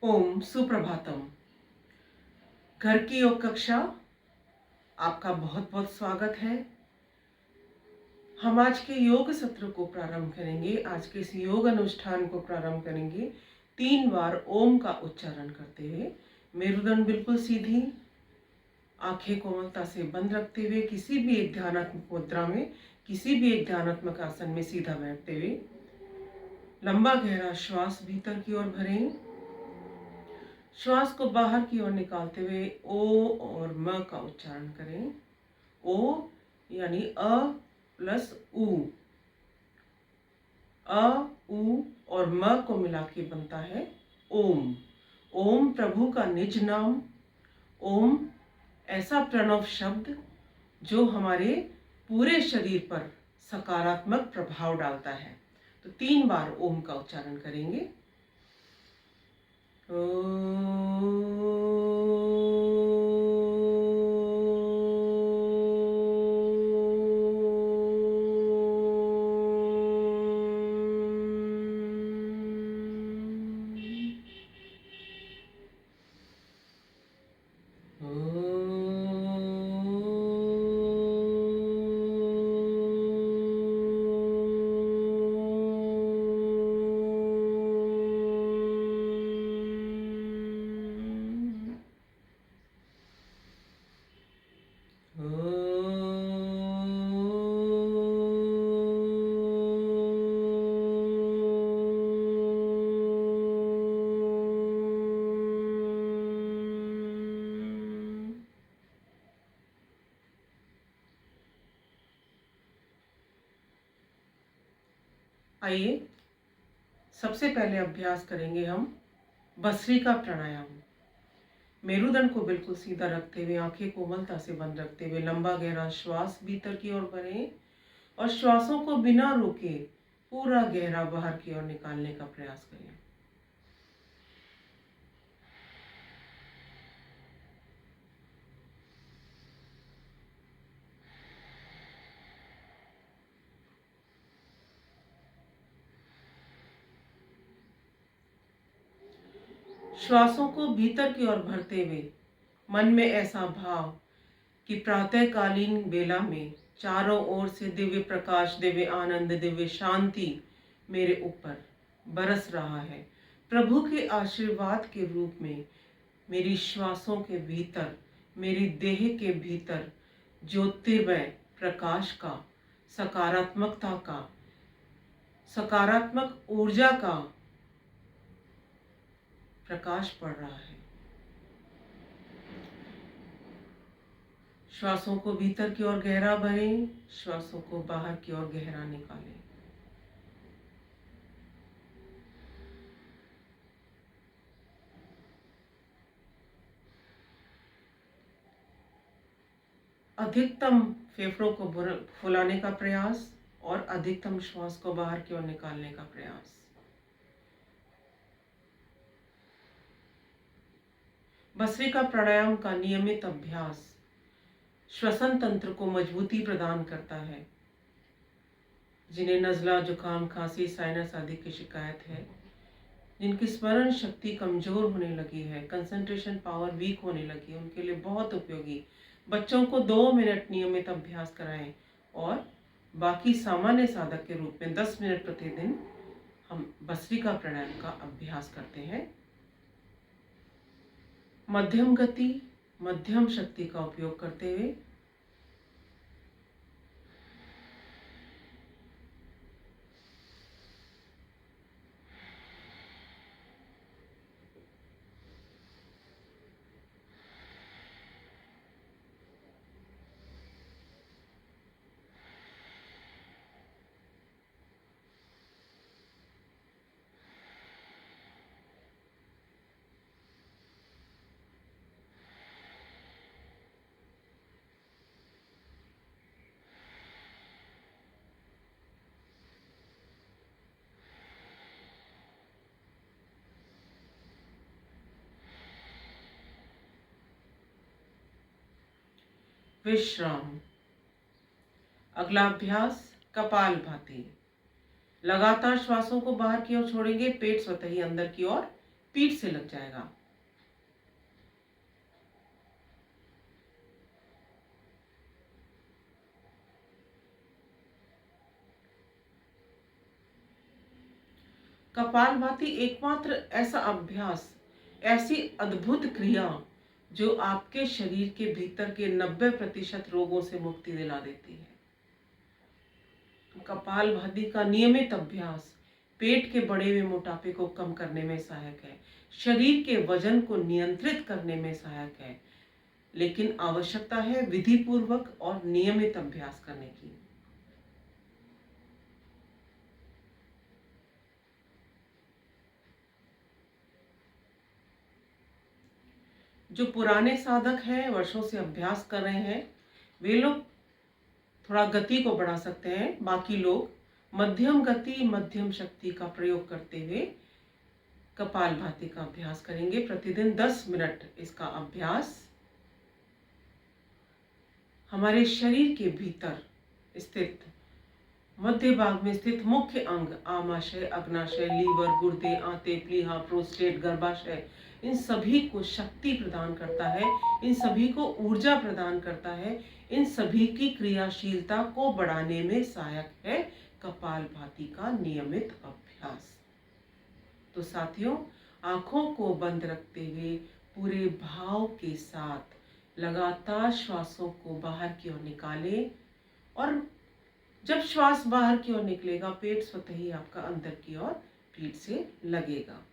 ओम सुप्रभातम। घर की योग कक्षा, आपका बहुत बहुत स्वागत है। हम आज के योग सत्र को प्रारंभ करेंगे। आज के इस योग अनुष्ठान को प्रारंभ करेंगे 3 बार ओम का उच्चारण करते हुए। मेरुदंड बिल्कुल सीधी, आंखें कोमलता से बंद रखते हुए, किसी भी एक ध्यानात्मक मुद्रा में, किसी भी एक ध्यानात्मक आसन में सीधा बैठते हुए लंबा गहरा श्वास भीतर की ओर भरें। श्वास को बाहर की ओर निकालते हुए ओ और म का उच्चारण करें। ओ यानी अ प्लस उ, अ उ और म को मिला के बनता है ओम। ओम प्रभु का निज नाम। ओम ऐसा प्रणव शब्द जो हमारे पूरे शरीर पर सकारात्मक प्रभाव डालता है। तो 3 बार ओम का उच्चारण करेंगे। आइए सबसे पहले अभ्यास करेंगे हम भस्त्रिका प्राणायाम। मेरुदंड को बिल्कुल सीधा रखते हुए, आंखें कोमलता से बंद रखते हुए लंबा गहरा श्वास भीतर की ओर भरें और श्वासों को बिना रोके पूरा गहरा बाहर की ओर निकालने का प्रयास करें। श्वासों को भीतर की ओर भरते हुए मन में ऐसा भाव कि प्रातःकालीन बेला में चारों ओर से दिव्य प्रकाश, दिव्य आनंद, दिव्य शांति मेरे ऊपर बरस रहा है। प्रभु के आशीर्वाद के रूप में मेरी श्वासों के भीतर, मेरी देह के भीतर ज्योतिर्मय प्रकाश का, सकारात्मकता का, सकारात्मक ऊर्जा का प्रकाश पड़ रहा है। श्वासों को भीतर की ओर गहरा भरें, श्वासों को बाहर की ओर गहरा निकालें। अधिकतम फेफड़ों को फुलाने का प्रयास और अधिकतम श्वास को बाहर की ओर निकालने का प्रयास। भस्त्रिका प्राणायाम का नियमित अभ्यास श्वसन तंत्र को मजबूती प्रदान करता है। जिन्हें नज़ला, जुकाम, खांसी, साइनस आदि की शिकायत है, जिनकी स्मरण शक्ति कमजोर होने लगी है, कंसंट्रेशन पावर वीक होने लगी है, उनके लिए बहुत उपयोगी। बच्चों को 2 मिनट नियमित अभ्यास कराएं और बाकी सामान्य साधक के रूप में 10 मिनट प्रतिदिन हम भस्त्रिका प्राणायाम का अभ्यास करते हैं। मध्यम गति, मध्यम शक्ति का उपयोग करते हुए विश्राम। अगला अभ्यास कपालभाति। लगातार श्वासों को बाहर की ओर छोड़ेंगे, पेट स्वतः ही अंदर की ओर पीठ से लग जाएगा। कपालभाति एकमात्र ऐसा अभ्यास, ऐसी अद्भुत क्रिया जो आपके शरीर के भीतर के 90% रोगों से मुक्ति दिला देती है। कपालभाति का नियमित अभ्यास पेट के बढ़े हुए मोटापे को कम करने में सहायक है, शरीर के वजन को नियंत्रित करने में सहायक है, लेकिन आवश्यकता है विधि पूर्वक और नियमित अभ्यास करने की। जो पुराने साधक हैं, वर्षों से अभ्यास कर रहे हैं, वे लोग थोड़ा गति को बढ़ा सकते हैं। बाकी लोग मध्यम गति, मध्यम शक्ति का प्रयोग करते हुए कपालभाति का अभ्यास करेंगे। प्रतिदिन 10 मिनट इसका अभ्यास हमारे शरीर के भीतर स्थित, मध्य भाग में स्थित मुख्य अंग आमाशय, अग्नाशय, लीवर, गुर्दे, आंतें, प्लीहा, प्रोस्टेट, गर्भाशय, इन सभी को शक्ति प्रदान करता है, इन सभी को ऊर्जा प्रदान करता है, इन सभी की क्रियाशीलता को बढ़ाने में सहायक है कपालभाति का नियमित अभ्यास। तो साथियों, आंखों को बंद रखते हुए पूरे भाव के साथ लगातार श्वासों को बाहर की ओर निकालें, और जब श्वास बाहर की ओर निकलेगा, पेट स्वतः ही आपका अंदर की ओर पीठ से लगेगा।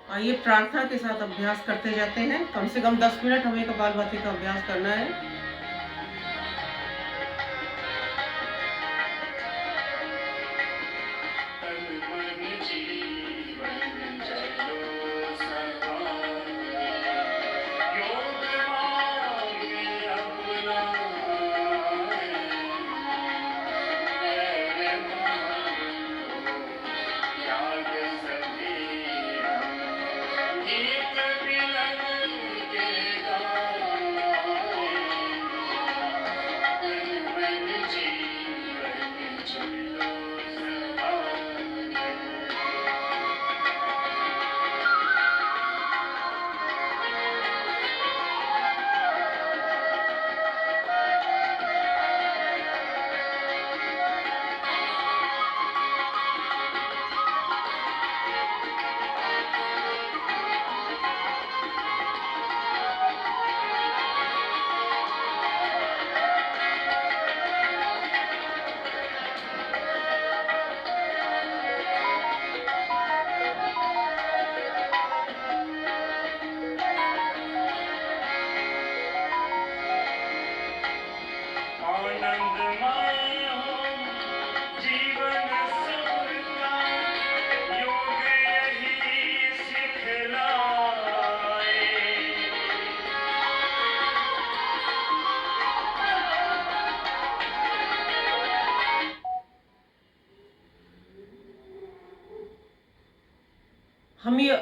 आइए प्रार्थना के साथ अभ्यास करते जाते हैं। कम से कम 10 मिनट हमें कपालभाति का अभ्यास करना है।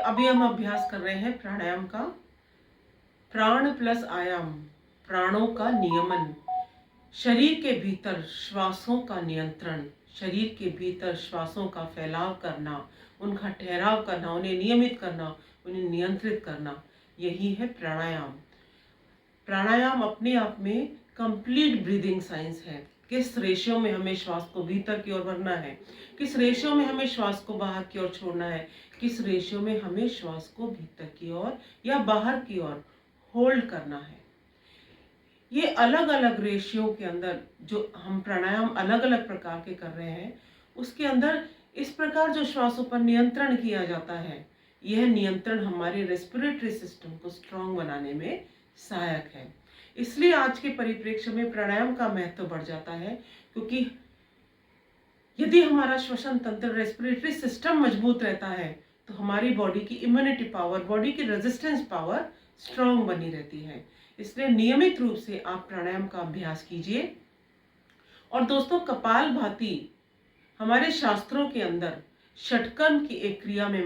अभी हम अभ्यास कर रहे हैं प्राणायाम का। प्राण प्लस आयाम, प्राणों का नियमन, शरीर के भीतर श्वासों का नियंत्रण, शरीर के भीतर श्वासों का फैलाव करना, उनका ठहराव करना, उन्हें नियमित करना, उन्हें नियंत्रित करना, यही है प्राणायाम। प्राणायाम अपने आप में कंप्लीट ब्रीदिंग साइंस है। किस रेशियो में हमें श्वास को भीतर की ओर भरना है, किस रेशियो में हमें श्वास को बाहर की ओर छोड़ना है, किस रेशियो में हमें श्वास को भीतर की ओर या बाहर की ओर होल्ड करना है। ये अलग अलग रेशियो के अंदर जो हम प्राणायाम अलग अलग प्रकार के कर रहे हैं, उसके अंदर इस प्रकार जो श्वासों पर नियंत्रण किया जाता है, यह नियंत्रण हमारे रेस्पिरेटरी सिस्टम को स्ट्रांग बनाने में सहायक है। इसलिए आज के परिप्रेक्ष्य में प्राणायाम का महत्व बढ़ जाता है, क्योंकि यदि हमारा श्वसन तंत्र, रेस्पिरेटरी सिस्टम मजबूत रहता है तो हमारी बॉडी की इम्यूनिटी पावर, बॉडी की रेजिस्टेंस पावर स्ट्रांग बनी रहती है। इसलिए नियमित रूप से आप प्राणायाम का अभ्यास कीजिए। और दोस्तों, कपालभाति हमारे शास्त्रों के अंदर षटकर्म की एक क्रिया में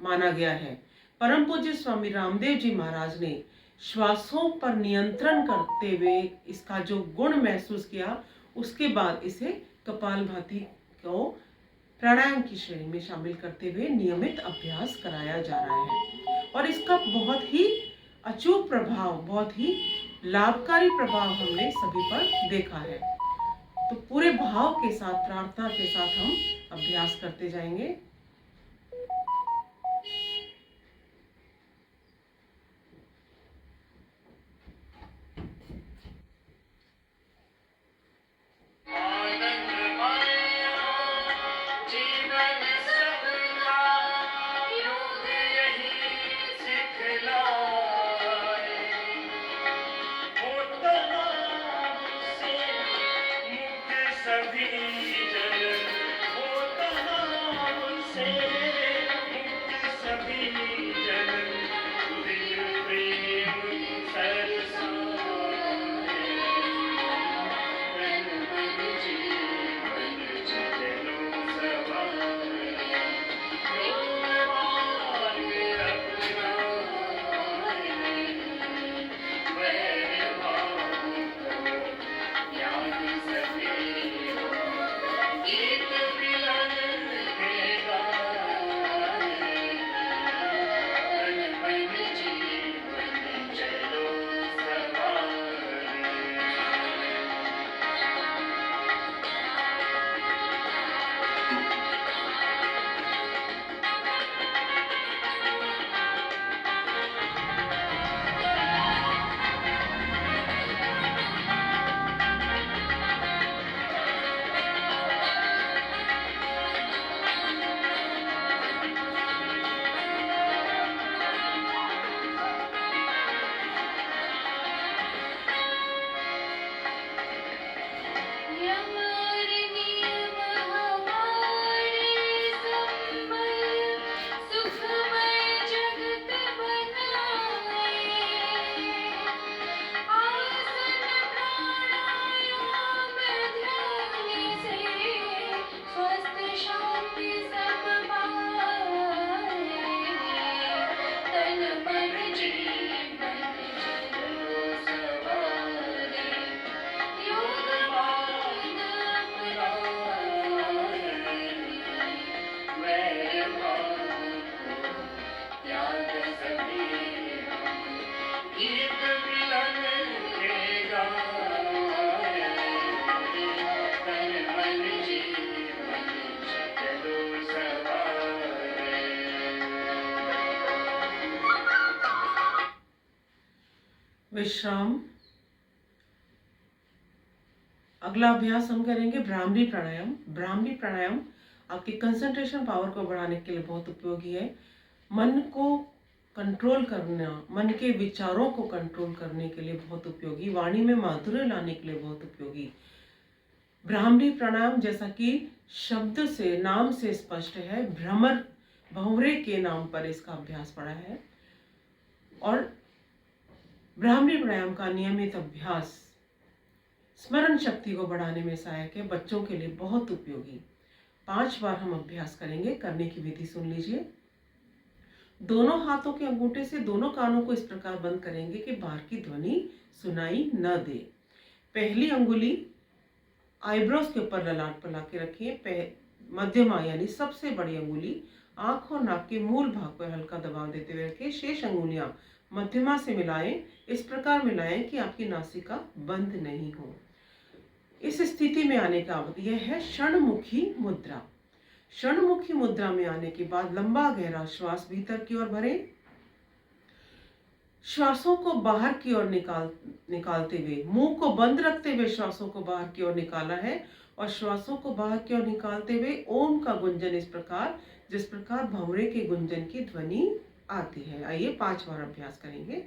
माना गया है। परम पूज्य स्वामी रामदेव जी महाराज ने श्वासों पर नियंत्रण करते हुए इसका जो गुण महसूस किया, उसके बाद इसे कपालभाति को प्राणायाम की श्रेणी में शामिल करते हुए नियमित अभ्यास कराया जा रहा है। और इसका बहुत ही अचूक प्रभाव, बहुत ही लाभकारी प्रभाव हमने सभी पर देखा है। तो पूरे भाव के साथ, प्रार्थना के साथ हम अभ्यास करते जाएंगे। विश्राम। अगला अभ्यास हम करेंगे भ्रामरी प्राणायाम। भ्रामरी प्राणायाम आपकी कंसंट्रेशन पावर को बढ़ाने के लिए बहुत उपयोगी है। मन को कंट्रोल करना, मन के विचारों को कंट्रोल करने के लिए बहुत उपयोगी, वाणी में माधुर्य लाने के लिए बहुत उपयोगी। भ्रामरी प्राणायाम, जैसा कि शब्द से, नाम से स्पष्ट है, भ्रमर भंवरे के नाम पर इसका अभ्यास पड़ा है। और भ्रामरी प्राणायाम का नियमित अभ्यास स्मरण शक्ति को बढ़ाने में सहायक है, बच्चों के लिए बहुत उपयोगी। 5 बार हम अभ्यास करेंगे। करने की विधि सुन लीजिए। दोनों हाथों के अंगूठे से दोनों कानों को इस प्रकार बंद करेंगे कि बाहर की ध्वनि सुनाई न दे। पहली अंगुली आईब्रोज के ऊपर ललाट पर लाके रखिए। मध्यमा यानी सबसे बड़ी अंगुली आंख और नाक के मूल भाग पर हल्का दबाव देते हुए रखें। शेष अंगुलियां मध्यमा से मिलाएं। इस प्रकार मिलाएं कि आपकी नासिका बंद नहीं हो। इस स्थिति में आने का अवधि यह है क्षणमुखी मुद्रा। क्षणमुखी मुद्रा में आने के बाद लंबा गहरा श्वास भीतर की ओर भरें। श्वासों को बाहर की ओर निकालते हुए, मुंह को बंद रखते हुए श्वासों को बाहर की ओर निकाला है और श्वासों को बाहर की ओर निकालते हुए ओम का गुंजन इस प्रकार, जिस प्रकार भंवरे के गुंजन की ध्वनि आती है। आइए 5 बार अभ्यास करेंगे।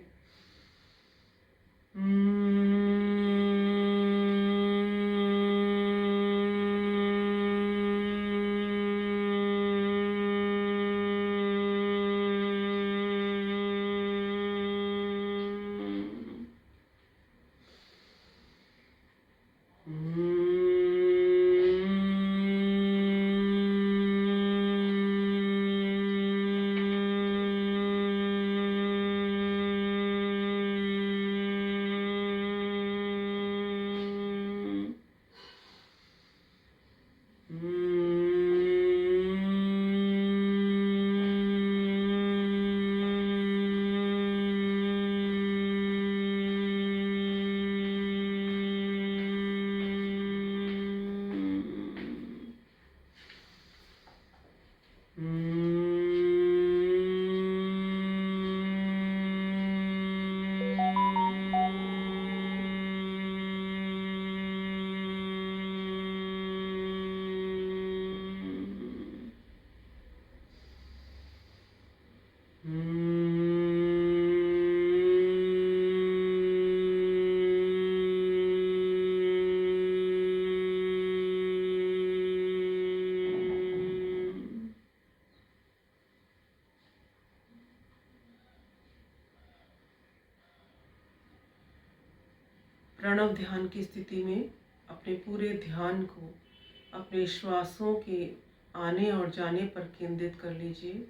प्रणव ध्यान की स्थिति में अपने पूरे ध्यान को अपने श्वासों के आने और जाने पर केंद्रित कर लीजिए।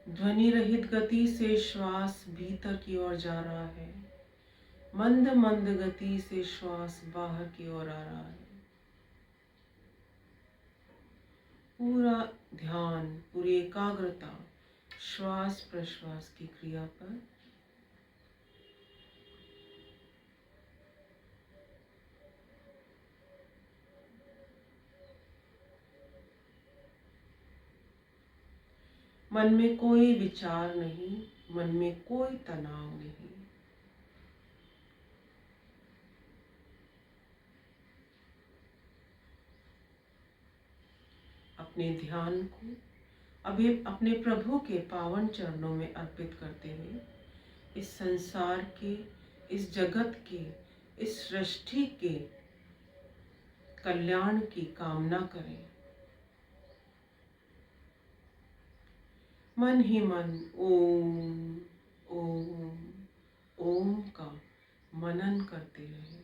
ध्वनि रहित गति से श्वास भीतर की ओर जा रहा है, मंद मंद गति से श्वास बाहर की ओर आ रहा है। पूरा ध्यान, पूरी एकाग्रता श्वास प्रश्वास की क्रिया पर। मन में कोई विचार नहीं, मन में कोई तनाव नहीं। अपने ध्यान को अभी अपने प्रभु के पावन चरणों में अर्पित करते हुए इस संसार के, इस जगत के, इस सृष्टि के कल्याण की कामना करें। मन ही मन ओम ओम ओम का मनन करते रहे।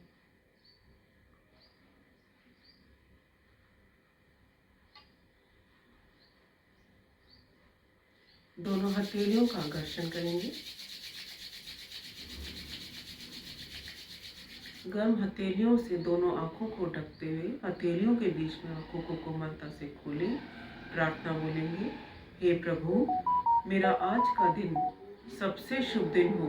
दोनों हथेलियों का घर्षण करेंगे। गर्म हथेलियों से दोनों आंखों को ढकते हुए हथेलियों के बीच में आंखों को कोमलता से खोलें। प्रार्थना बोलेंगे, हे प्रभु, मेरा आज का दिन सबसे शुभ दिन हो।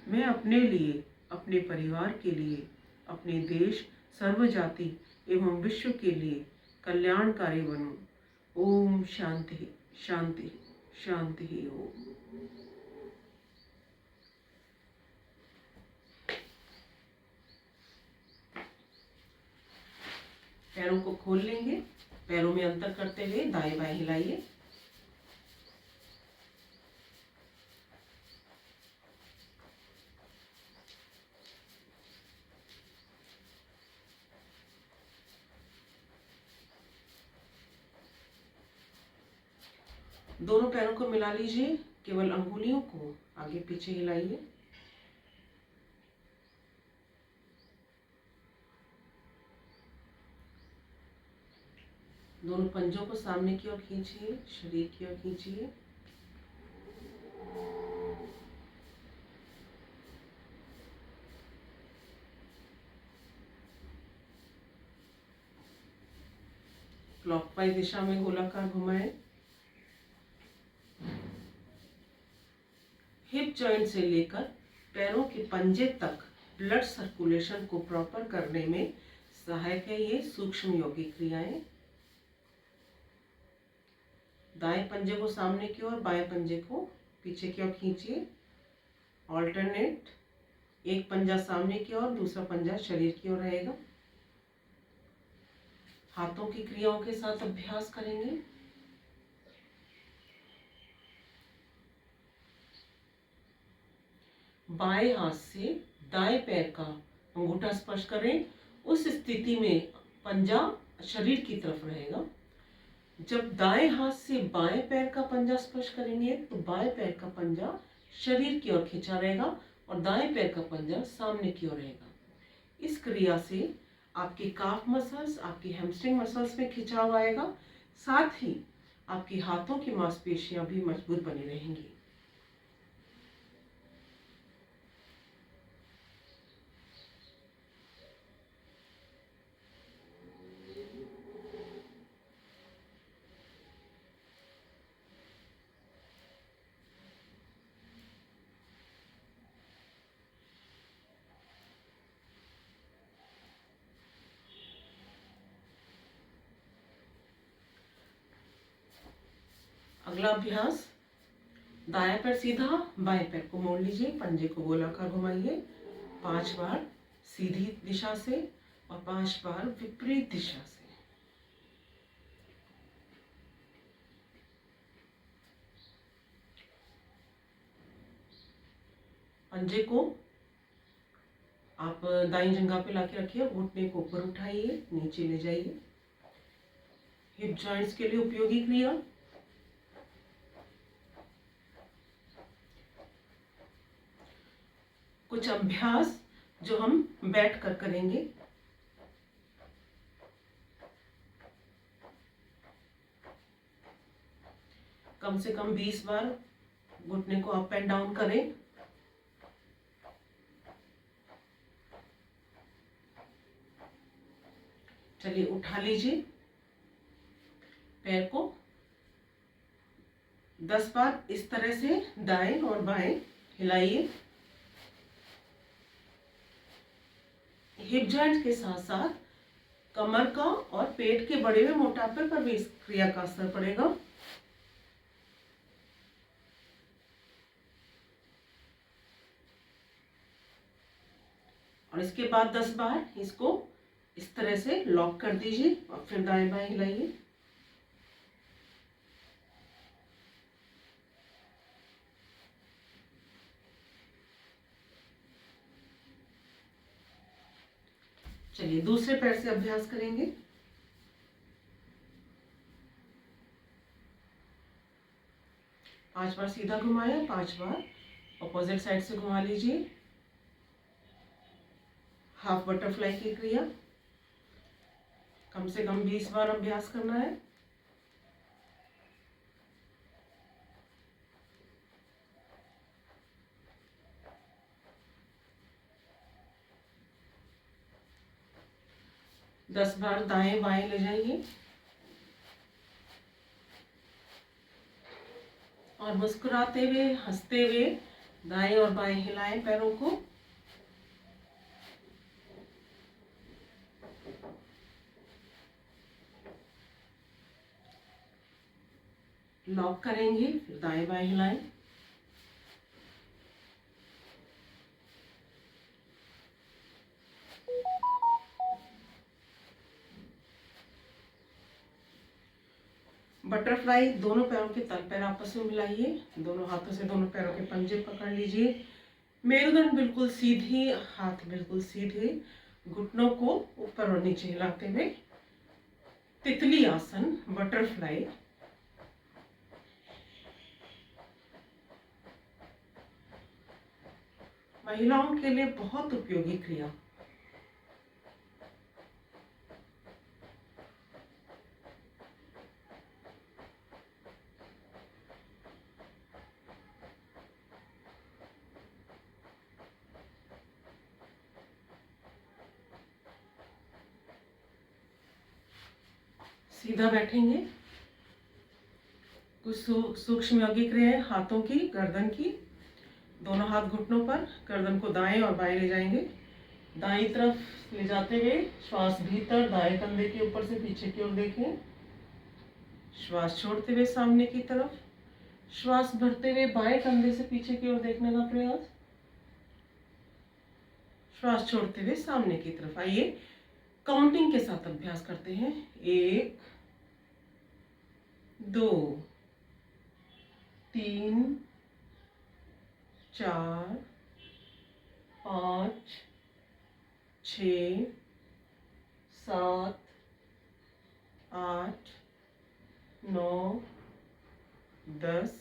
मैं अपने लिए, अपने परिवार के लिए, अपने देश, सर्व जाति एवं विश्व के लिए कल्याणकारी बनूं। ओम शांति शांति शांति ही हो। पैरों को खोल लेंगे। पैरों में अंतर करते हुए दाएं बाएं हिलाइए। दोनों पैरों को मिला लीजिए। केवल अंगुलियों को आगे पीछे हिलाइए। दोनों पंजों को सामने की ओर खींचिए, शरीर की ओर खींचिए। क्लॉकवाइज दिशा में गोलाकार घुमाएं। हिप जॉइंट से लेकर पैरों के पंजे तक ब्लड सर्कुलेशन को प्रॉपर करने में सहायक है ये सूक्ष्म योगिक क्रियाएं। दाएं पंजे को सामने की ओर, बाएं पंजे को पीछे की ओर खींचिए। ऑल्टरनेट, एक पंजा सामने की ओर, दूसरा पंजा शरीर की ओर रहेगा। हाथों की क्रियाओं के साथ अभ्यास करेंगे। बाएं हाथ से दाएं पैर का अंगूठा स्पर्श करें। उस स्थिति में पंजा शरीर की तरफ रहेगा। जब दाएं हाथ से बाएं पैर का पंजा स्पर्श करेंगे तो बाएं पैर का पंजा शरीर की ओर खींचा रहेगा और दाएं पैर का पंजा सामने की ओर रहेगा। इस क्रिया से आपकी काफ मसल्स, आपकी हैमस्ट्रिंग मसल्स में खिंचाव आएगा, साथ ही आपकी हाथों की मांसपेशियां भी मजबूत बनी रहेंगी। अगला अभ्यास, दायां पैर सीधा, बाएं पैर को मोड़ लीजिए, पंजे को गोलाकार घुमाइए 5 बार सीधी दिशा से और 5 बार विपरीत दिशा से। पंजे को आप दाईं जंघा पे लाके रखिए, घुटने को ऊपर उठाइए, नीचे ले जाइए। हिप जॉइंट्स के लिए उपयोगी क्रिया। कुछ अभ्यास जो हम बैठ कर करेंगे। कम से कम 20 बार घुटने को अप एंड डाउन करें। चलिए उठा लीजिए, पैर को 10 बार इस तरह से दाएं और बाएं हिलाइए। हिप जॉइंट के साथ साथ कमर का और पेट के बढ़े हुए मोटापे पर भी इस क्रिया का असर पड़ेगा। और इसके बाद 10 बार इसको इस तरह से लॉक कर दीजिए और फिर दाएं बाएं हिलाइए। चलिए दूसरे पैर से अभ्यास करेंगे। पांच बार सीधा घुमाया, 5 बार ऑपोजिट साइड से घुमा लीजिए। हाफ बटरफ्लाई की क्रिया कम से कम 20 बार अभ्यास करना है। दस बार दाएं बाएं ले जाइए और मुस्कुराते हुए, हंसते हुए दाएं और बाएं हिलाएं पैरों को। लॉक करेंगे, फिर दाएं बाएं हिलाएं। बटरफ्लाई, दोनों पैरों के तल पैर आपस में मिलाइए, दोनों हाथों से दोनों पैरों के पंजे पकड़ लीजिए। मेरुदंड बिल्कुल सीधी, हाथ बिल्कुल सीधे, घुटनों को ऊपर और नीचे हिलाते हुए तितली आसन, बटरफ्लाई। महिलाओं के लिए बहुत उपयोगी क्रिया। सीधा बैठेंगे। कुछ सूक्ष्म योगिक क्रियाएं हाथों की, गर्दन की। दोनों हाथ घुटनों पर, गर्दन को दाएं और बाएं ले जाएंगे। दाईं तरफ ले जाते हुए श्वास भीतर, दाएं कंधे के ऊपर से पीछे की ओर देखें। श्वास छोड़ते हुए सामने की तरफ, श्वास भरते हुए बाएं कंधे से पीछे की ओर देखने का प्रयास। श्वास छोड़ते हुए सामने की तरफ। आइए काउंटिंग के साथ अभ्यास करते हैं। 1 2 3 4 5 6 7 8 9 10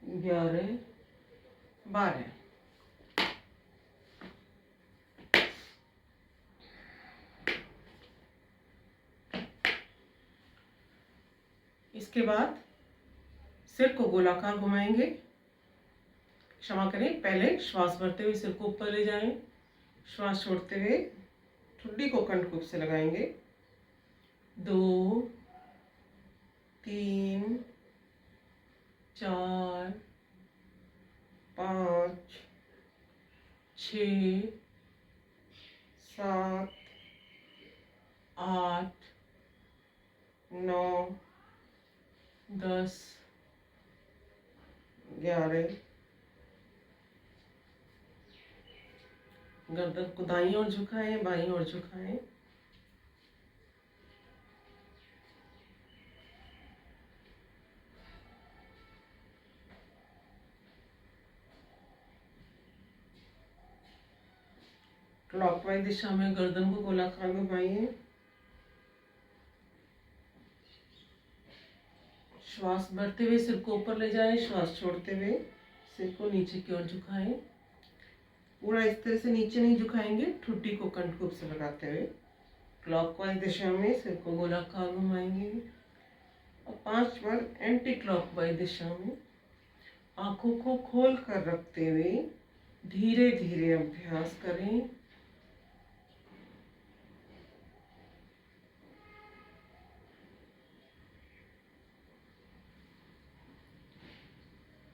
11 12। इसके बाद सिर को गोलाकार घुमाएंगे। क्षमा करें, पहले श्वास भरते हुए सिर को ऊपर ले जाएं। श्वास छोड़ते हुए ठुड्डी को कंठकूप से लगाएंगे। 2 3 4 5 6 7 8 9 10 11। गर्दन को दाईं ओर झुकाएं, बाईं ओर झुकाएं। क्लॉकवाइज दिशा में गर्दन को गोलाकार घुमाइए। श्वास भरते हुए सिर को ऊपर ले जाएं। श्वास छोड़ते हुए सिर को नीचे की ओर झुकाएं। पूरा इस तरह से नीचे नहीं झुकाएंगे, ठुड्डी को कंठकूप से लगाते हुए क्लॉकवाइज दिशा में सिर को गोलाकार घुमाएंगे। और 5 बार एंटी क्लॉकवाइज दिशा में आंखों को खोल कर रखते हुए धीरे धीरे अभ्यास करें।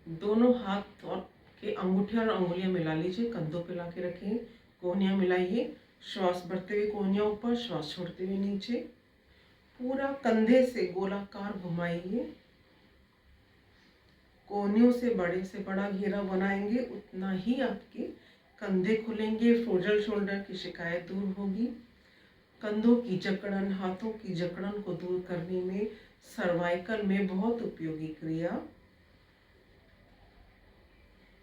दोनों हाथ और के अंगूठे और अंगुलियां मिला लीजिए, कंधों पे लाके रखें। कोहनियां मिलाइए। श्वास भरते हुए कोहनियां ऊपर, श्वास छोड़ते हुए नीचे। पूरा कंधे से गोलाकार घुमाइए। कोहनियों से बड़े से बड़ा घेरा बनाएंगे, उतना ही आपके कंधे खुलेंगे, फ्रोजन शोल्डर की शिकायत दूर होगी। कंधों की जकड़न, हाथों की जकड़न को दूर करने में सर्वाइकल में बहुत उपयोगी क्रिया।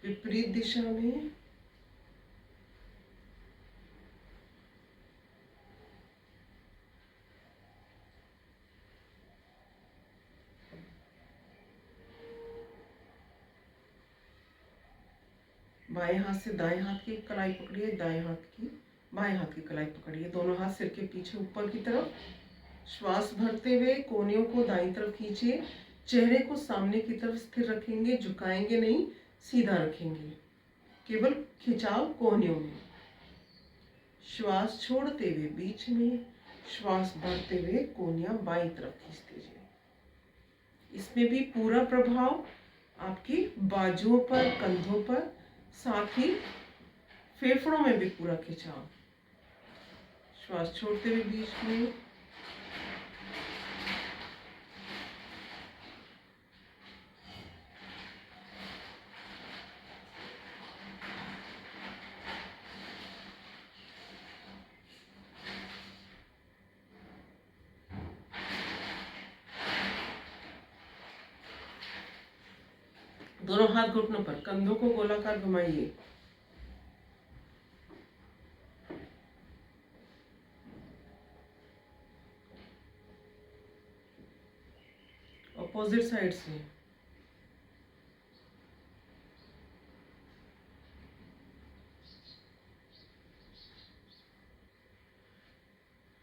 विपरीत दिशा में बाएं हाथ से दाएं हाथ की कलाई पकड़िए, दाएं हाथ की बाएं हाथ की कलाई पकड़िए। दोनों हाथ सिर के पीछे ऊपर की तरफ। श्वास भरते हुए कोहनियों को दाईं तरफ खींचिए। चेहरे को सामने की तरफ स्थिर रखेंगे, झुकाएंगे नहीं, सीधा रखेंगे, केवल खिंचाव कोहनियों में। श्वास छोड़ते हुए बीच में, श्वास भरते हुए कोहनियां बाईं तरफ खींच दीजिए। इसमें भी पूरा प्रभाव आपकी बाजुओं पर, कंधों पर, साथ ही फेफड़ों में भी पूरा खिंचाव। श्वास छोड़ते हुए बीच में, दोनों हाथ घुटनों पर, कंधों को गोलाकार घुमाइए। अपोजिट साइड से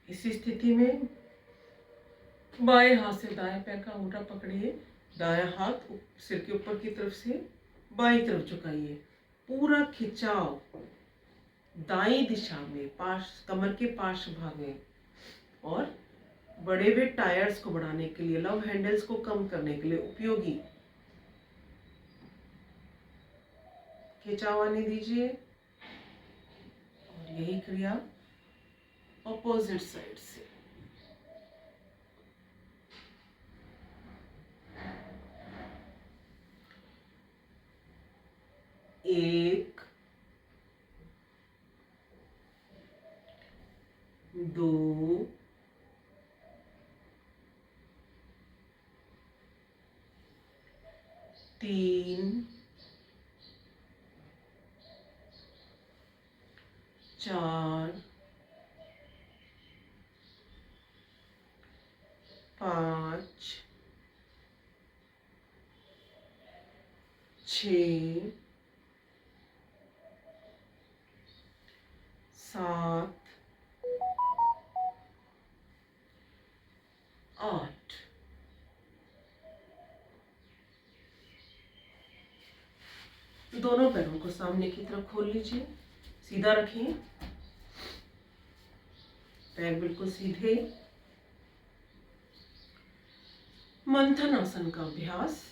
इसी स्थिति में बाएं हाथ से दाएं पैर का अंगूठा पकड़िए। दायां हाथ सिर के ऊपर की तरफ से बाईं तरफ झुकाइए। पूरा खिंचाव दाईं दिशा में, कमर के पार्श्व भाग में। और बड़े हुए टायर्स को बढ़ाने के लिए, लव हैंडल्स को कम करने के लिए उपयोगी। खिंचाव आने दीजिए और यही क्रिया ऑपोजिट साइड से। एक, दो, तीन, चार, पाँच, 6, 7, 8। दोनों पैरों को सामने की तरफ खोल लीजिए, सीधा रखिए, पैर बिल्कुल सीधे। मंथन आसन का अभ्यास।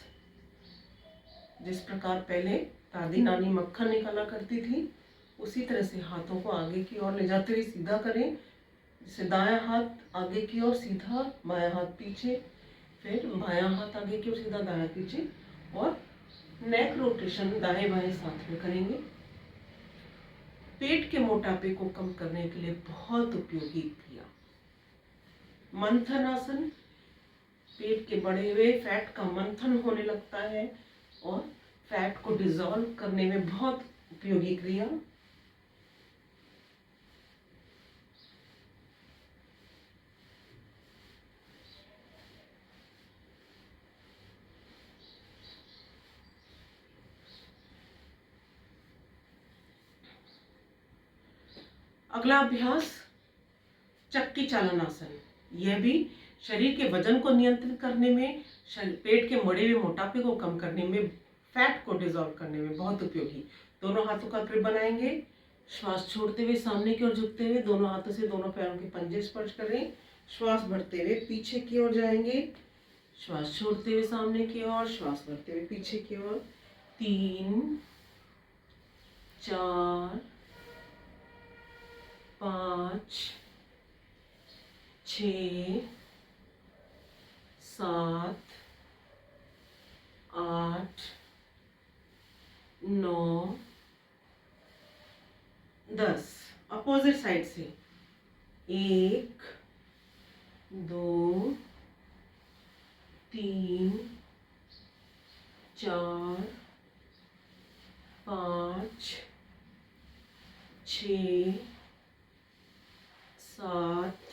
जिस प्रकार पहले दादी नानी मक्खन निकाला करती थी, उसी तरह से हाथों को आगे की ओर ले जाते हुए सीधा करें। जैसे दायां हाथ आगे की ओर सीधा, बायां हाथ पीछे, फिर बायां हाथ आगे की ओर सीधा, दायां पीछे, और नेक रोटेशन दाएं बाएं साथ में करेंगे। पेट के मोटापे को कम करने के लिए बहुत उपयोगी क्रिया मंथन आसन। पेट के बढ़े हुए फैट का मंथन होने लगता है और फैट को डिसॉल्व करने में बहुत उपयोगी क्रिया। अगला अभ्यास चक्की चालन आसन। यह भी शरीर के वजन को नियंत्रित करने में, पेट के मरे हुए मोटापे को कम करने में, फैट को डिसॉल्व करने में बहुत उपयोगी। दोनों हाथों का ग्रिप बनाएंगे, श्वास छोड़ते हुए सामने की ओर झुकते हुए दोनों हाथों से दोनों पैरों के पंजे स्पर्श करें। श्वास बढ़ते हुए पीछे की ओर जाएंगे, श्वास छोड़ते हुए सामने की ओर, श्वास बढ़ते हुए पीछे की ओर। 3, 4, 5, 6, 7, 8, 9, 10। अपोजिट साइड से 1, 2, 3, 4, 5, 6, 7,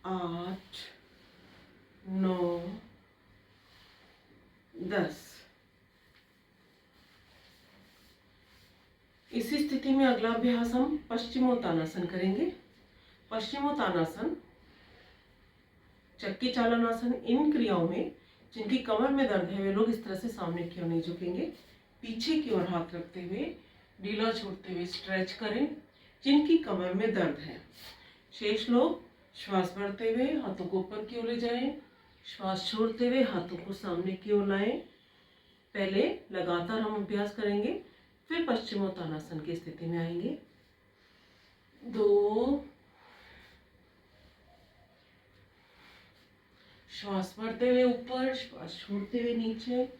8, 9, 10। इसी स्थिति में अगला अभ्यास हम पश्चिमोत्तानासन करेंगे। पश्चिमोत्तानासन, चक्की चालन आसन, इन क्रियाओं में जिनकी कमर में दर्द है वे लोग इस तरह से सामने की ओर नहीं झुकेंगे, पीछे की ओर हाथ रखते हुए ढीला छोड़ते हुए स्ट्रेच करें जिनकी कमर में दर्द है। शेष लोग श्वास भरते हुए हाथों को ऊपर की ओर ले जाएं, श्वास छोड़ते हुए हाथों को सामने की ओर लाएं। पहले लगातार हम अभ्यास करेंगे, फिर पश्चिमोत्तानासन की स्थिति में आएंगे। 2, श्वास भरते हुए ऊपर, श्वास छोड़ते हुए नीचे। 3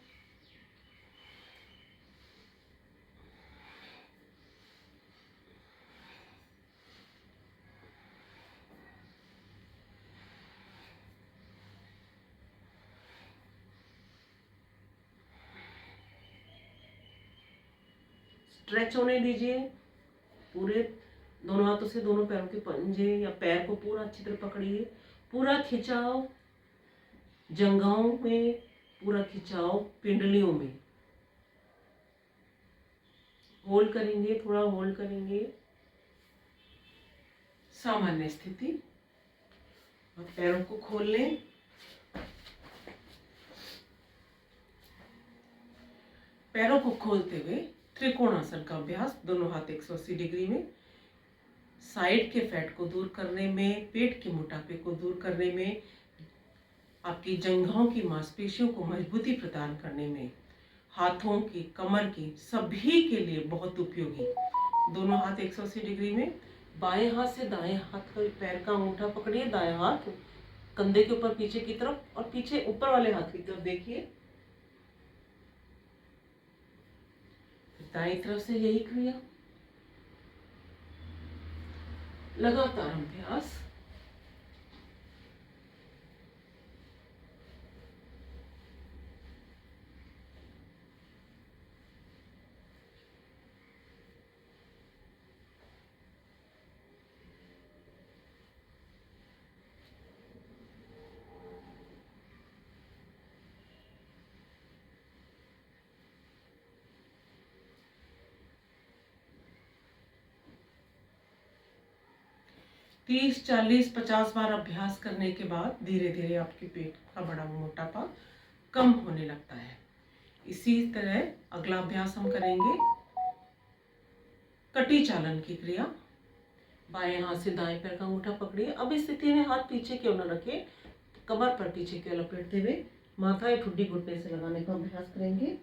स्ट्रेच होने दीजिए पूरे। दोनों हाथों से दोनों पैरों के पंजे या पैर को पूरा अच्छी तरह पकड़िए, पूरा खिंचाव जंघाओं में, पूरा खिंचाव पिंडलियों में। होल्ड करेंगे, थोड़ा होल्ड करेंगे। सामान्य स्थिति, और पैरों को खोल लें। पैरों को खोलते हुए त्रिकोणासन का अभ्यास। दोनों हाथ 180 डिग्री में, साइड के फैट को दूर करने में, पेट के मोटापे को दूर करने में, आपकी जंघाओं की मांसपेशियों को मजबूती प्रदान करने में हाथों की, कमर की, सभी के लिए बहुत उपयोगी। दोनों हाथ 180 डिग्री में, बाएं हाथ से दाएं हाथ का पैर का अंगूठा पकड़िए, दाएं हाथ कंधे के ऊपर पीछे की तरफ और पीछे ऊपर वाले हाथ की तरफ देखिए। दाएं तरफ से यही क्रिया, लगातार अभ्यास। तीस, 40, 50 बार अभ्यास करने के बाद धीरे धीरे आपके पेट का बड़ा मोटापा कम होने लगता है। इसी तरह अगला अभ्यास हम करेंगे कटी चालन की क्रिया। बाएं हाथ से दाएं पैर का अंगूठा पकड़िए। अब इस स्थिति में हाथ पीछे क्यों न रखें, कमर पर पीछे क्यों लपेटते हुए माथा या ठुड्डी घुटने से लगाने का अभ्यास करेंगे।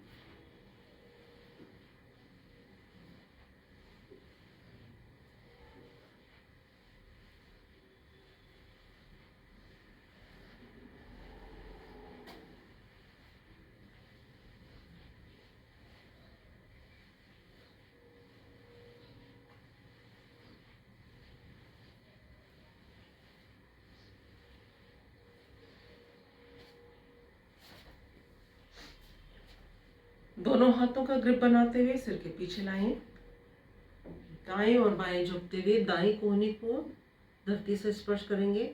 दोनों हाथों का ग्रिप बनाते हुए सिर के पीछे लाएं। दाएं और बाएं झुकते हुए दाएं कोहनी को धरती से स्पर्श करेंगे।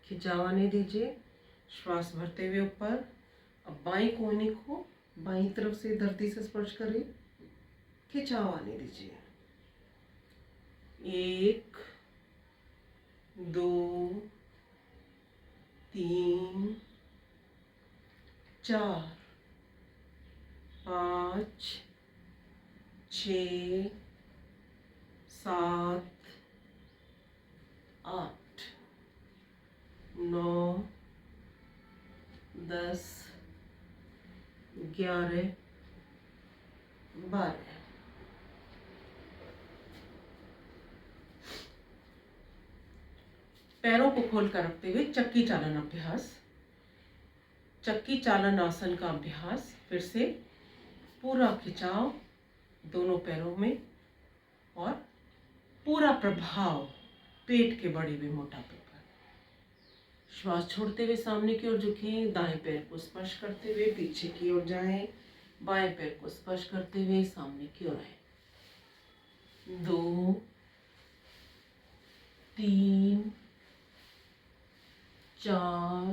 खिंचाव आने दीजिए। श्वास भरते हुए ऊपर। अब बाएं कोहनी को बाईं तरफ से धरती से स्पर्श करें। खिंचाव आने दीजिए। 1, 2, 3, 4, 5, 6, 7, 8, 9, 10, 11, 12। पैरों को खोलकर रखते हुए चक्की चालन अभ्यास। चक्की चालन आसन का अभ्यास। फिर से पूरा खिंचाव दोनों पैरों में और पूरा प्रभाव पेट के बढ़े हुए मोटापे पर। श्वास छोड़ते हुए सामने की ओर झुकें। दाएं पैर को स्पर्श करते हुए पीछे की ओर जाएं। बाएं पैर को स्पर्श करते हुए सामने की ओर आए। 2, 3, 4,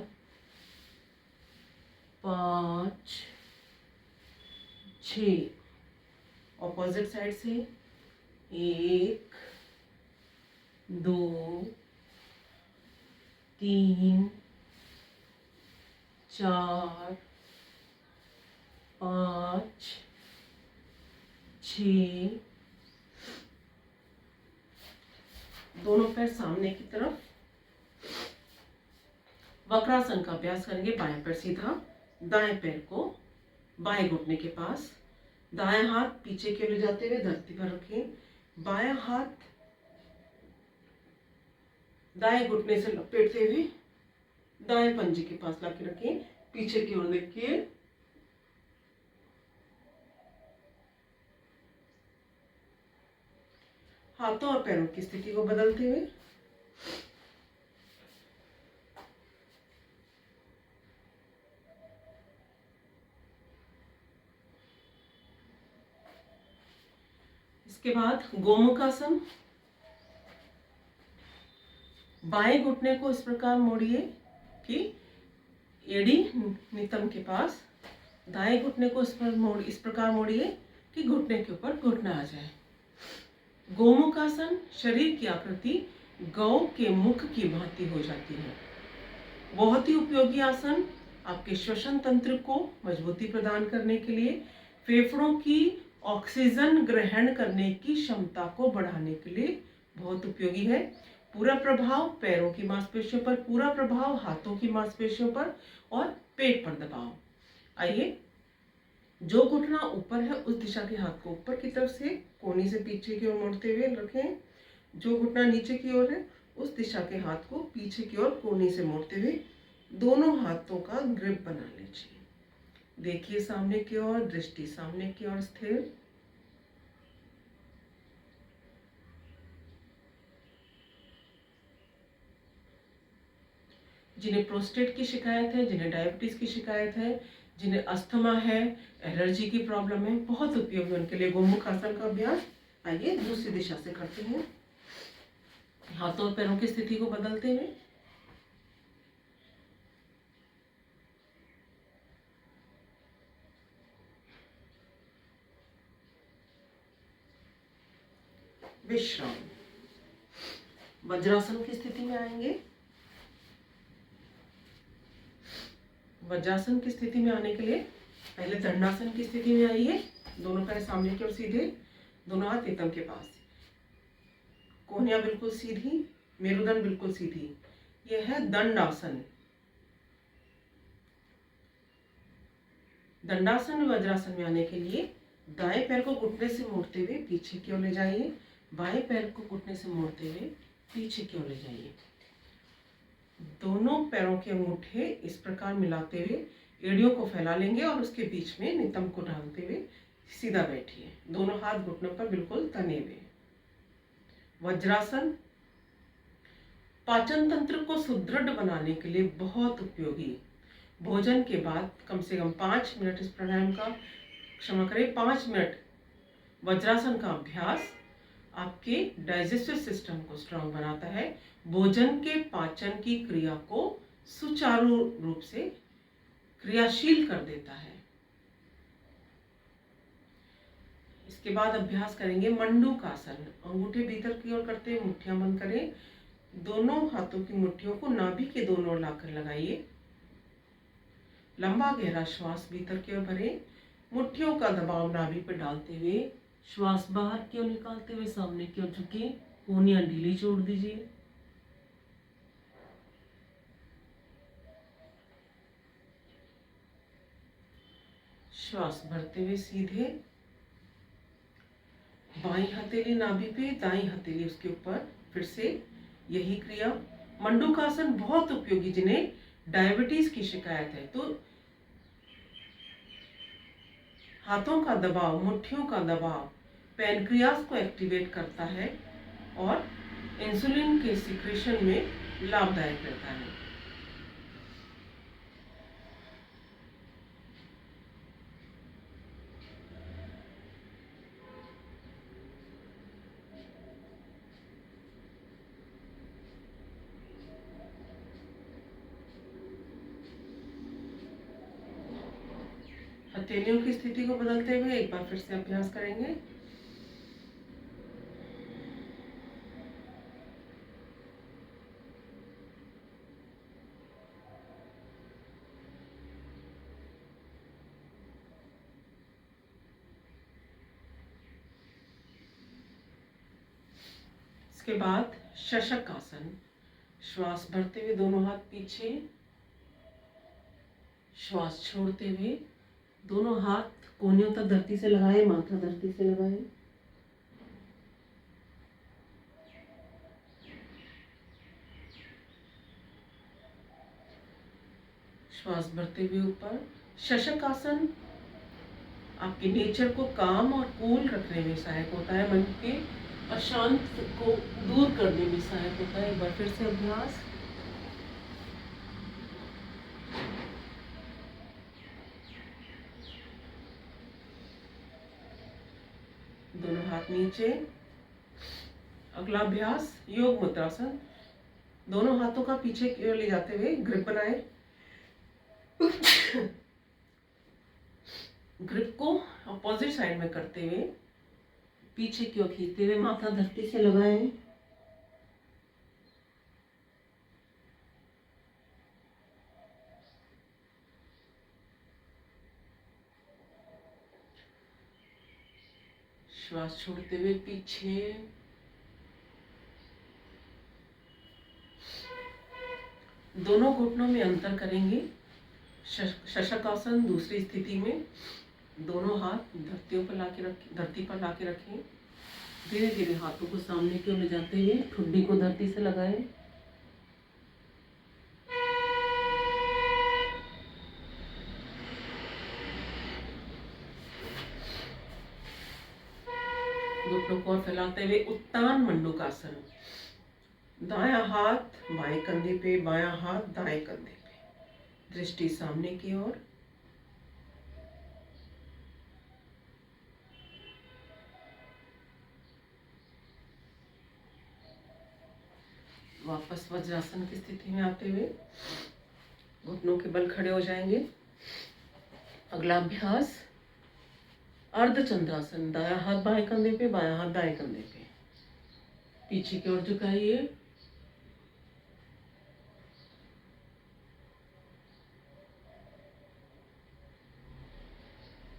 5, 6। ऑपोजिट साइड से 1, 2, 3, 4, 5, 6। दोनों पैर सामने की तरफ। वक्रासन का अभ्यास करेंगे। बाएं पैर सीधा, दाएं पैर को बाएं घुटने के पास, दाएं हाथ पीछे की ओर ले जाते हुए धरती पर रखें। बाएं हाथ दाएं घुटने से लपेटते हुए दाएं पंजे के पास लाके रखें। पीछे की ओर देखिए। हाथों और पैरों की स्थिति को बदलते हुए इसके बाद गोमुखासन। बाएं घुटने को इस प्रकार मोड़िए कि एड़ी नितंब के पास, दाएं घुटने को इस प्रकार मोड़िए कि घुटने के ऊपर घुटना आ जाए। गोमुखासन शरीर की आकृति गौ के मुख की भांति हो जाती है। बहुत ही उपयोगी आसन। आपके श्वसन तंत्र को मजबूती प्रदान करने के लिए, फेफड़ों की ऑक्सीजन ग्रहण करने की क्षमता को बढ़ाने के लिए बहुत उपयोगी है। पूरा प्रभाव पैरों की मांसपेशियों पर, पूरा प्रभाव हाथों की मांसपेशियों पर और पेट पर दबाव। आइए जो घुटना ऊपर है उस दिशा के हाथ को ऊपर की तरफ से कोहनी से पीछे की ओर मोड़ते हुए रखें। जो घुटना नीचे की ओर है उस दिशा के हाथ को पीछे की ओर कोहनी से मोड़ते हुए दोनों हाथों का ग्रिप बना लीजिए। देखिए सामने की ओर, दृष्टि सामने की ओर स्थिर। जिन्हें प्रोस्टेट की शिकायत है, जिन्हें डायबिटीज की शिकायत है, जिन्हें अस्थमा है, एलर्जी की प्रॉब्लम है, बहुत उपयोगी उनके लिए गोमुख आसन का अभ्यास। आइए दूसरी दिशा से करते हैं। हाथों और पैरों की स्थिति को बदलते हुए विश्राम। वज्रासन की स्थिति में आएंगे। वज्रासन की स्थिति में आने के लिए पहले दंडासन की स्थिति में आइए। दोनों पैर सामने की ओर सीधे, दोनों हाथ एकदम के पास, कोहनियां बिल्कुल सीधी, मेरुदंड बिल्कुल सीधी। यह है दंडासन। दंडासन में वज्रासन में आने के लिए दाएं पैर को घुटने से मोड़ते हुए पीछे की ओर ले जाइए, बाएं पैर को घुटने से मोड़ते हुए पीछे की ओर ले जाइए। दोनों पैरों के अंगूठे इस प्रकार मिलाते हुए एड़ियों को फैला लेंगे और उसके बीच में नितंब को डालते हुए सीधा बैठिए। दोनों हाथ घुटनों पर बिल्कुल तने हुए। वज्रासन पाचन तंत्र को सुदृढ़ बनाने के लिए बहुत उपयोगी। भोजन के बाद कम से कम 5 मिनट इस प्राणायाम का, क्षमा करें, 5 मिनट वज्रासन का अभ्यास आपके डाइजेस्टिव सिस्टम को स्ट्रांग बनाता है, भोजन के पाचन की क्रिया को सुचारू रूप से क्रियाशील कर देता है। इसके बाद अभ्यास करेंगे मंडूकासन। अंगूठे भीतर की ओर करते हुए मुट्ठियां बंद करें। दोनों हाथों की मुट्ठियों को नाभि के दोनों ओर लाकर लगाइए। लंबा गहरा श्वास भीतर की ओर भरें। मुट्ठियों का दबाव नाभि पर डालते हुए श्वास बाहर की ओर निकालते हुए सामने की ओर झुके, कोहनियां ढीली छोड़ दीजिए। श्वास भरते हुए सीधे, बाईं हथेली नाभि पे, दाईं हथेली उसके ऊपर। फिर से यही क्रिया। मंडूकासन बहुत उपयोगी जिन्हें डायबिटीज की शिकायत है, तो हाथों का दबाव, मुट्ठियों का दबाव पैनक्रियास को एक्टिवेट करता है और इंसुलिन के सिक्रेशन में लाभदायक रहता है। हथेलियों की स्थिति को बदलते हुए एक बार फिर से अभ्यास करेंगे। इसके बाद शशक आसन। श्वास भरते हुए दोनों हाथ पीछे, श्वास छोड़ते हुए दोनों हाथ कोहनियों तक धरती से लगाएं, माथा धरती से लगाएं। श्वास भरते हुए ऊपर। शशक आसन आपके नेचर को काम और कूल रखने में सहायक होता है, मन के अशांत को दूर करने में सहायक होता है। एक बार फिर से अभ्यास। दोनों हाथ नीचे। अगला अभ्यास योग मुद्रासन। दोनों हाथों का पीछे की ओर ले जाते हुए ग्रिप बनाए। ग्रिप को अपोजिट साइड में करते हुए पीछे की ओर खींचते हुए माथा धरती से लगाएं। श्वास छोड़ते हुए पीछे। दोनों घुटनों में अंतर करेंगे। शशक आसन दूसरी स्थिति में दोनों हाथ धरती पर लाके रखें। धीरे धीरे हाथों को सामने की ओर ले जाते हुए ठुड्डी को धरती से लगाएं। घुटनों को और फैलाते हुए उत्तान मंडूकासन। दायां हाथ बाएं कंधे पे, बायां हाथ दाएं कंधे पे, दृष्टि सामने की ओर। वापस वज्रासन की स्थिति में आते हुए घुटनों के बल खड़े हो जाएंगे। अगला अभ्यास अर्धचंद्रासन। दायां हाथ बाएं कंधे पे, बायां हाथ दाएं कंधे पे, पीछे की ओर झुकाइए।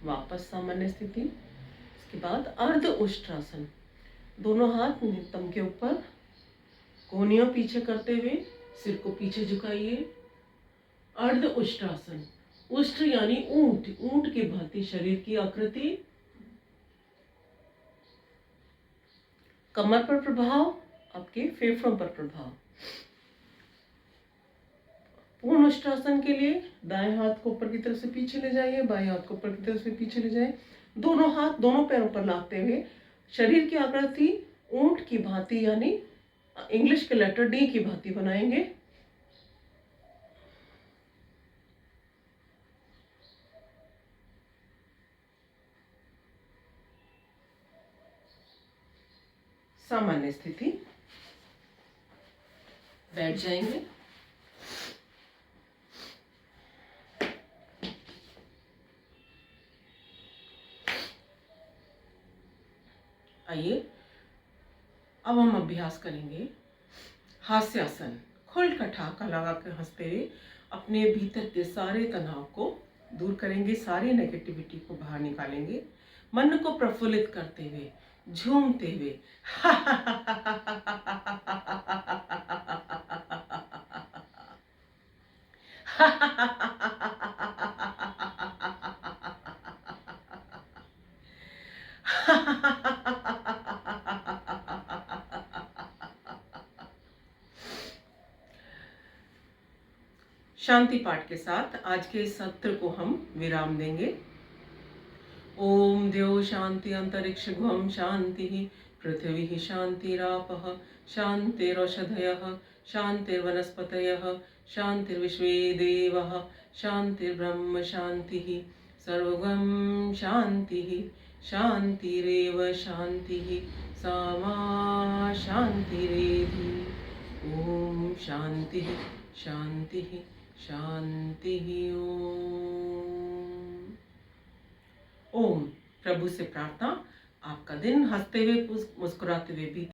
वापस सामान्य स्थिति। इसके बाद अर्ध उष्ट्रासन। दोनों हाथ नितंब के ऊपर, कोहनियों पीछे करते हुए सिर को पीछे झुकाइए। अर्ध उष्ट्रासन। उष्ट्र यानी ऊंट, ऊंट की भांति शरीर की आकृति। कमर पर प्रभाव, आपके फेफड़ों पर प्रभाव। पूर्ण उष्ट्रासन के लिए दाएं हाथ को ऊपर की तरफ से पीछे ले जाइए, बाएं हाथ को ऊपर की तरफ से पीछे ले जाइए। दोनों हाथ दोनों पैरों पर लाते हुए शरीर की आकृति ऊंट की भांति यानी इंग्लिश के लेटर डी की भांति बनाएंगे। सामान्य स्थिति। बैठ जाएंगे। आइए अब हम अभ्यास करेंगे हास्यासन। खुल कर ठहाका लगा कर हंसते हुए अपने भीतर के सारे तनाव को दूर करेंगे, सारी नेगेटिविटी को बाहर निकालेंगे। मन को प्रफुल्लित करते हुए, झूमते हुए शांति पाठ के साथ आज के इस सत्र को हम विराम देंगे। ओम द्यौ शांति अंतरिक्ष घ्वम शांति पृथ्वी शांतिरापः शांतिरौषधयः शांतिर्वनस्पतयः शांतिर्विश्वे देवः शांतिर्ब्रह्म शांतिः सर्वगं शांतिः शांतिरेव शांतिः सा मा शांतिरेधि। ओम शांतिः शांतिः शांतिः। ओम। प्रभु से प्रार्थना, आपका दिन हंसते हुए मुस्कुराते हुए बीते।